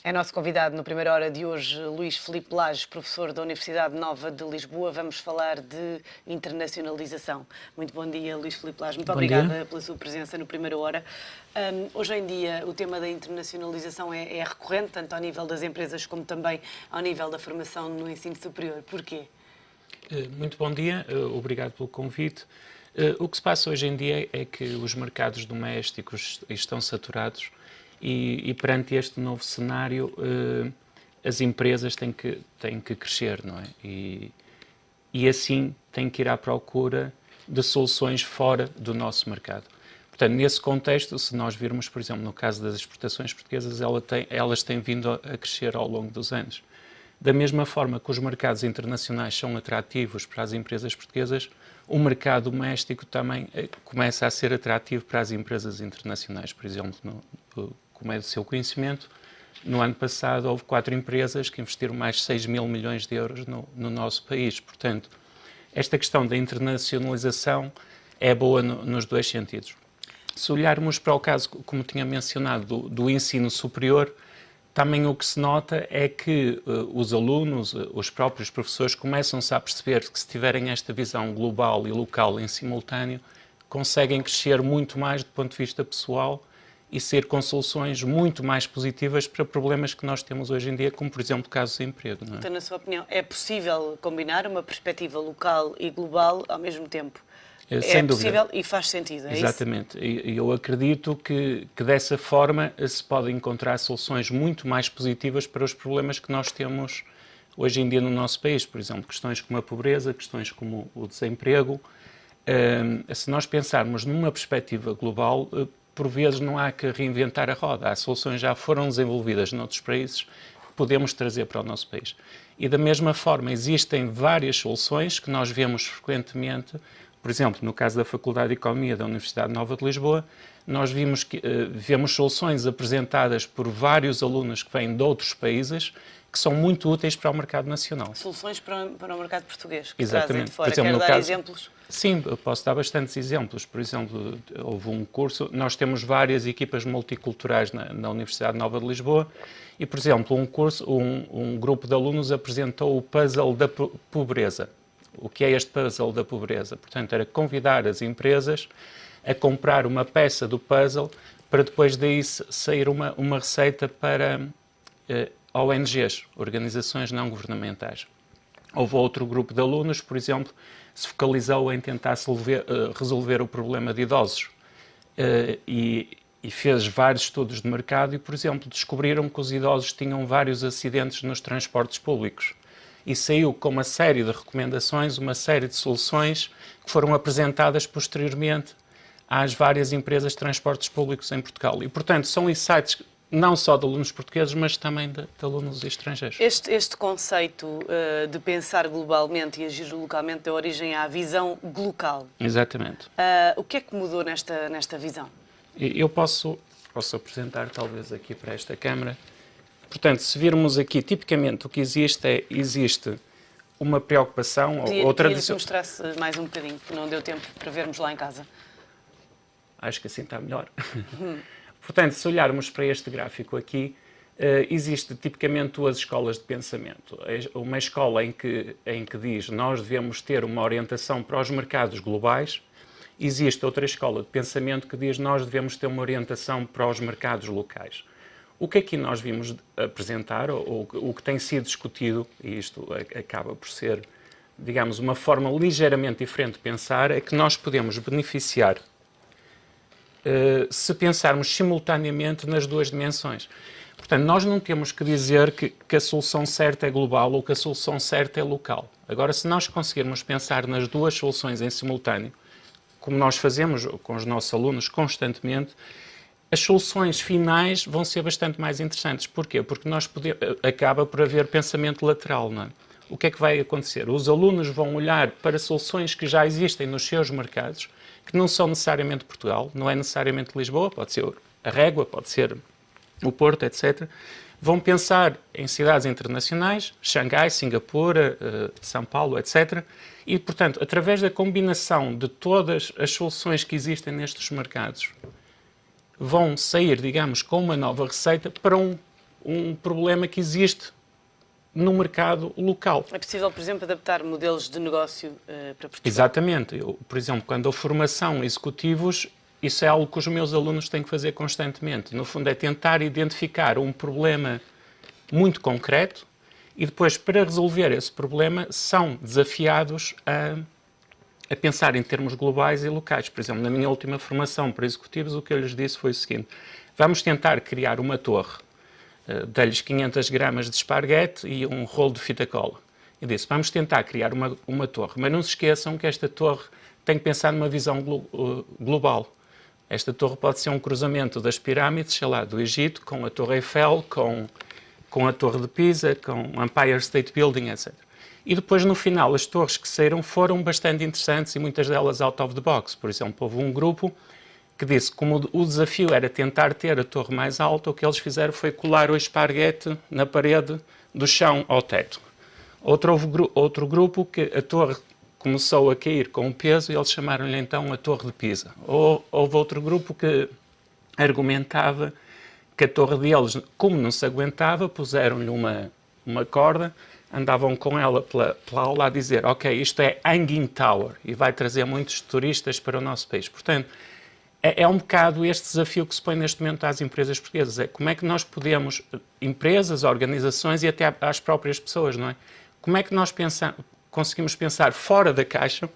É nosso convidado no Primeira Hora de hoje, Luís Filipe Lages, professor da Universidade Nova de Lisboa. Vamos falar de internacionalização. Muito bom dia, Luís Filipe Lages. Muito obrigada pela sua presença no Primeira Hora. Hoje em dia, o tema da internacionalização é recorrente, tanto ao nível das empresas como também ao nível da formação no ensino superior. Porquê? Muito bom dia, obrigado pelo convite. O que se passa hoje em dia é que os mercados domésticos estão saturados e perante este novo cenário as empresas têm que crescer, não é? E assim têm que ir à procura de soluções fora do nosso mercado. Portanto, nesse contexto, se nós virmos, por exemplo, no caso das exportações portuguesas, elas têm vindo a crescer ao longo dos anos. Da mesma forma que os mercados internacionais são atrativos para as empresas portuguesas, o mercado doméstico também começa a ser atrativo para as empresas internacionais. Por exemplo, como é do seu conhecimento, no ano passado houve 4 empresas que investiram mais de 6 mil milhões de euros no nosso país. Portanto, esta questão da internacionalização é boa nos dois sentidos. Se olharmos para o caso, como tinha mencionado, do ensino superior, também o que se nota é que os alunos, os próprios professores, começam-se a perceber que se tiverem esta visão global e local em simultâneo, conseguem crescer muito mais do ponto de vista pessoal e ser com soluções muito mais positivas para problemas que nós temos hoje em dia, como, por exemplo, casos de emprego. Não é? Então, na sua opinião, é possível combinar uma perspectiva local e global ao mesmo tempo? Sem dúvida. Possível e faz sentido, é Exatamente. E eu acredito que dessa forma se podem encontrar soluções muito mais positivas para os problemas que nós temos hoje em dia no nosso país. Por exemplo, questões como a pobreza, questões como o desemprego. Se nós pensarmos numa perspectiva global, por vezes não há que reinventar a roda. As soluções já foram desenvolvidas noutros países que podemos trazer para o nosso país. E da mesma forma, existem várias soluções que nós vemos frequentemente. Por exemplo, no caso da Faculdade de Economia da Universidade Nova de Lisboa, nós vemos soluções apresentadas por vários alunos que vêm de outros países que são muito úteis para o mercado nacional. Soluções para o mercado português, que Exatamente. trazem de fora. Por exemplo, Quer dar exemplos? Sim, eu posso dar bastantes exemplos. Por exemplo, houve um curso, nós temos várias equipas multiculturais na Universidade Nova de Lisboa e, por exemplo, um grupo de alunos apresentou o puzzle da pobreza. O que é este puzzle da pobreza? Portanto, era convidar as empresas a comprar uma peça do puzzle para depois daí sair uma receita para ONGs, organizações não governamentais. Houve outro grupo de alunos, por exemplo, se focalizou em tentar resolver o problema de idosos e fez vários estudos de mercado e, por exemplo, descobriram que os idosos tinham vários acidentes nos transportes públicos. E saiu com uma série de recomendações, uma série de soluções que foram apresentadas posteriormente às várias empresas de transportes públicos em Portugal. E, portanto, são insights não só de alunos portugueses, mas também de alunos estrangeiros. Este conceito de pensar globalmente e agir localmente deu origem à visão glocal. Exatamente. O que é que mudou nesta visão? Eu posso apresentar, talvez, aqui para esta câmara. Portanto, se virmos aqui, tipicamente o que existe uma preocupação ou tradição... Queria que mostrasse mais um bocadinho, que não deu tempo para vermos lá em casa. Acho que assim está melhor. Portanto, se olharmos para este gráfico aqui, existe tipicamente 2 escolas de pensamento. Uma escola em que diz nós devemos ter uma orientação para os mercados globais. Existe outra escola de pensamento que diz nós devemos ter uma orientação para os mercados locais. O que aqui nós vimos apresentar, ou o que tem sido discutido, e isto acaba por ser, digamos, uma forma ligeiramente diferente de pensar, é que nós podemos beneficiar se pensarmos simultaneamente nas 2 dimensões. Portanto, nós não temos que dizer que a solução certa é global ou que a solução certa é local. Agora, se nós conseguirmos pensar nas 2 soluções em simultâneo, como nós fazemos com os nossos alunos constantemente, as soluções finais vão ser bastante mais interessantes. Porquê? Porque acaba por haver pensamento lateral, não é? O que é que vai acontecer? Os alunos vão olhar para soluções que já existem nos seus mercados, que não são necessariamente Portugal, não é necessariamente Lisboa, pode ser a Régua, pode ser o Porto, etc. Vão pensar em cidades internacionais, Xangai, Singapura, São Paulo, etc. E, portanto, através da combinação de todas as soluções que existem nestes mercados, vão sair, digamos, com uma nova receita para um um problema que existe no mercado local. É possível, por exemplo, adaptar modelos de negócio para Portugal? Exatamente. Eu, por exemplo, quando dou formação a executivos, isso é algo que os meus alunos têm que fazer constantemente. No fundo, é tentar identificar um problema muito concreto e depois, para resolver esse problema, são desafiados a pensar em termos globais e locais. Por exemplo, na minha última formação para executivos, o que eu lhes disse foi o seguinte: vamos tentar criar uma torre. Dei-lhes 500 gramas de esparguete e um rolo de fita cola. Eu disse, vamos tentar criar uma torre, mas não se esqueçam que esta torre tem que pensar numa visão global. Esta torre pode ser um cruzamento das pirâmides, sei lá, do Egito, com a Torre Eiffel, com a Torre de Pisa, com o Empire State Building, etc. E depois, no final, as torres que saíram foram bastante interessantes e muitas delas out of the box. Por exemplo, houve um grupo que disse que como o desafio era tentar ter a torre mais alta, o que eles fizeram foi colar o esparguete na parede do chão ao teto. Outro grupo que a torre começou a cair com o peso e eles chamaram-lhe então a Torre de Pisa. Houve outro grupo que argumentava que a torre deles, como não se aguentava, puseram-lhe uma corda, andavam com ela pela aula a dizer, ok, isto é Hanging Tower e vai trazer muitos turistas para o nosso país. Portanto, é um bocado este desafio que se põe neste momento às empresas portuguesas. É como é que nós podemos, empresas, organizações e até às próprias pessoas, não é? Como é que nós conseguimos pensar fora da caixa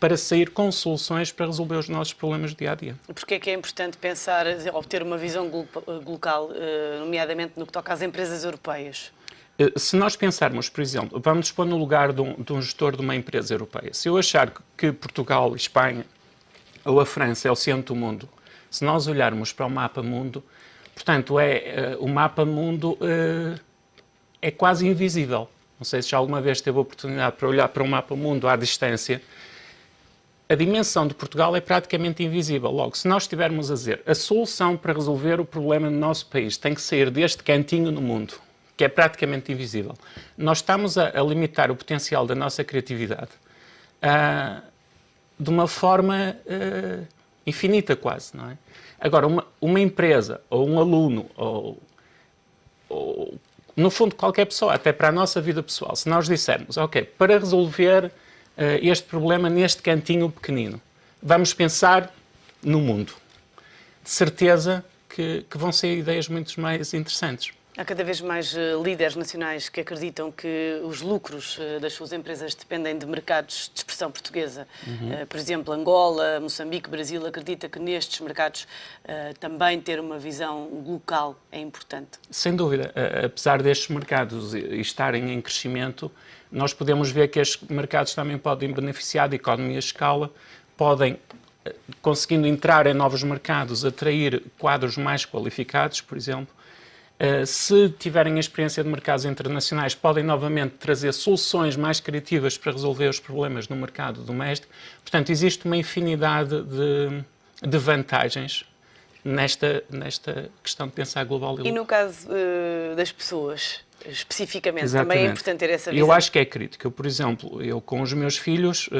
para sair com soluções para resolver os nossos problemas do dia-a-dia? Porquê é que é importante pensar, obter uma visão local, nomeadamente no que toca às empresas europeias? Se nós pensarmos, por exemplo, vamos nos pôr no lugar de um gestor de uma empresa europeia. Se eu achar que Portugal, Espanha ou a França é o centro do mundo, se nós olharmos para o mapa mundo, portanto, o mapa mundo é quase invisível. Não sei se já alguma vez teve a oportunidade para olhar para um mapa mundo à distância. A dimensão de Portugal é praticamente invisível. Logo, se nós estivermos a dizer a solução para resolver o problema no nosso país tem que sair deste cantinho no mundo, que é praticamente invisível, nós estamos a limitar o potencial da nossa criatividade de uma forma infinita quase, não é? Agora, uma empresa, ou um aluno, ou no fundo qualquer pessoa, até para a nossa vida pessoal, se nós dissermos, ok, para resolver este problema neste cantinho pequenino, vamos pensar no mundo. De certeza que vão ser ideias muito mais interessantes. Há cada vez mais líderes nacionais que acreditam que os lucros das suas empresas dependem de mercados de expressão portuguesa. Por exemplo, Angola, Moçambique, Brasil, acredita que nestes mercados também ter uma visão local é importante. Sem dúvida. Apesar destes mercados estarem em crescimento, nós podemos ver que estes mercados também podem beneficiar de economia de escala, podem, conseguindo entrar em novos mercados, atrair quadros mais qualificados, por exemplo. Se tiverem a experiência de mercados internacionais, podem novamente trazer soluções mais criativas para resolver os problemas no mercado doméstico. Portanto, existe uma infinidade de vantagens nesta questão de pensar global e local. E no caso das pessoas, especificamente, Exatamente. também é importante ter essa visão? Eu acho que é crítico. Por exemplo, eu com os meus filhos,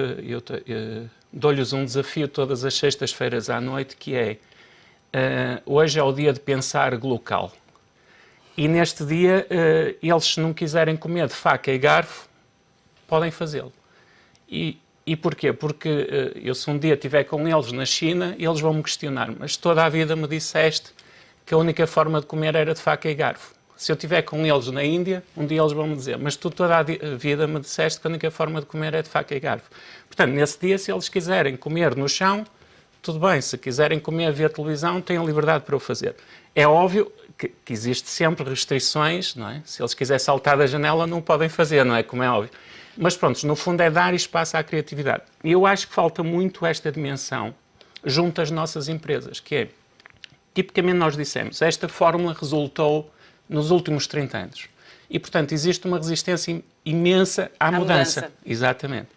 dou-lhes um desafio todas as sextas-feiras à noite, que é, hoje é o dia de pensar local. E neste dia, eles, se não quiserem comer de faca e garfo, podem fazê-lo. E porquê? Porque eu, se um dia estiver com eles na China, eles vão me questionar, mas toda a vida me disseste que a única forma de comer era de faca e garfo. Se eu estiver com eles na Índia, um dia eles vão me dizer, mas tu toda a vida me disseste que a única forma de comer é de faca e garfo. Portanto, nesse dia, se eles quiserem comer no chão, tudo bem. Se quiserem comer, ver televisão, têm a liberdade para o fazer. É óbvio que existe sempre restrições, não é? Se eles quiserem saltar da janela, não podem fazer, não é? Como é óbvio. Mas pronto, no fundo é dar espaço à criatividade. E eu acho que falta muito esta dimensão junto às nossas empresas, que é, tipicamente nós dissemos, esta fórmula resultou nos últimos 30 anos. E, portanto, existe uma resistência imensa à mudança. Exatamente.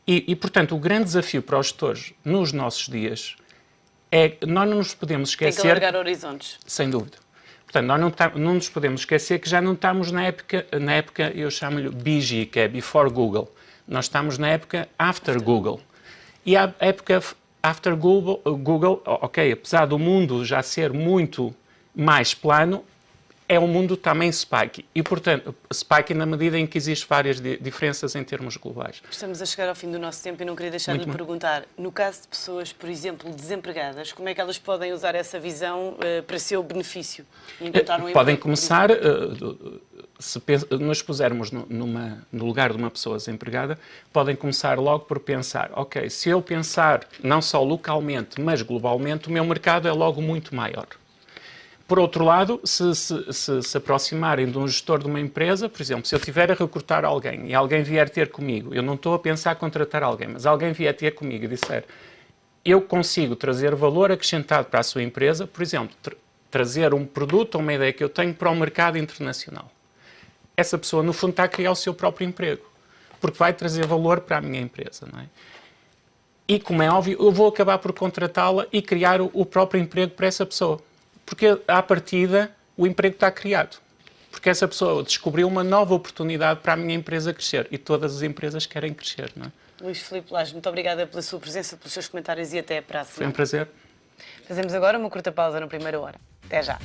E, portanto, o grande desafio para os gestores nos nossos dias é que nós não nos podemos esquecer... Tem que alargar horizontes. Sem dúvida. Portanto, nós não nos podemos esquecer que já não estamos na época, eu chamo-lhe BG, que é Before Google. Nós estamos na época After Google. E a época After Google, ok, apesar do mundo já ser muito mais plano, é um mundo também SPAC. E, portanto, SPAC na medida em que existem várias diferenças em termos globais. Estamos a chegar ao fim do nosso tempo e não queria deixar de lhe perguntar, no caso de pessoas, por exemplo, desempregadas, como é que elas podem usar essa visão para seu benefício? E encontrar um podem emprego, começar, se nos pusermos no lugar de uma pessoa desempregada, podem começar logo por pensar, ok, se eu pensar não só localmente, mas globalmente, o meu mercado é logo muito maior. Por outro lado, se aproximarem de um gestor de uma empresa, por exemplo, se eu estiver a recrutar alguém e alguém vier ter comigo, eu não estou a pensar contratar alguém, mas alguém vier ter comigo e disser, eu consigo trazer valor acrescentado para a sua empresa, por exemplo, trazer um produto ou uma ideia que eu tenho para o mercado internacional. Essa pessoa, no fundo, está a criar o seu próprio emprego, porque vai trazer valor para a minha empresa, não é? E, como é óbvio, eu vou acabar por contratá-la e criar o próprio emprego para essa pessoa. Porque, à partida, o emprego está criado. Porque essa pessoa descobriu uma nova oportunidade para a minha empresa crescer. E todas as empresas querem crescer, não é? Luís Filipe Lage, muito obrigada pela sua presença, pelos seus comentários e até a próxima. Foi um prazer. Fazemos agora uma curta pausa no Primeira Hora. Até já.